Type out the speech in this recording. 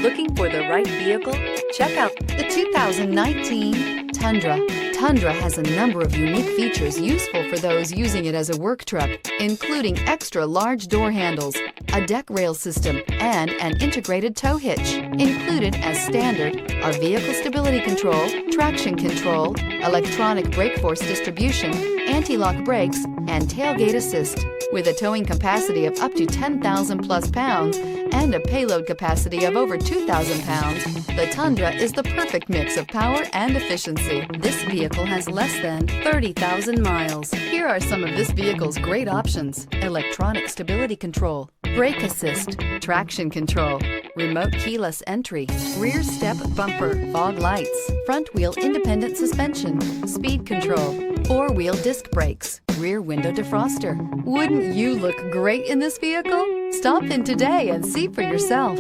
Looking for the right vehicle? Check out The 2019 Tundra. Tundra has a number of unique features useful for those using it as a work truck, including extra large door handles, a deck rail system, and an integrated tow hitch. Included as standard are vehicle stability control, traction control, electronic brake force distribution, anti-lock brakes, and tailgate assist. With a towing capacity of up to 10,000 plus pounds and a payload capacity of over 2,000 pounds, the Tundra is the perfect mix of power and efficiency. This vehicle has less than 30,000 miles. Here are some of this vehicle's great options: electronic stability control, brake assist, traction control, remote keyless entry, rear step bumper, fog lights, front wheel independent suspension, speed control, four-wheel disc brakes, rear window defroster. Wouldn't you look great in this vehicle? Stop in today and see for yourself.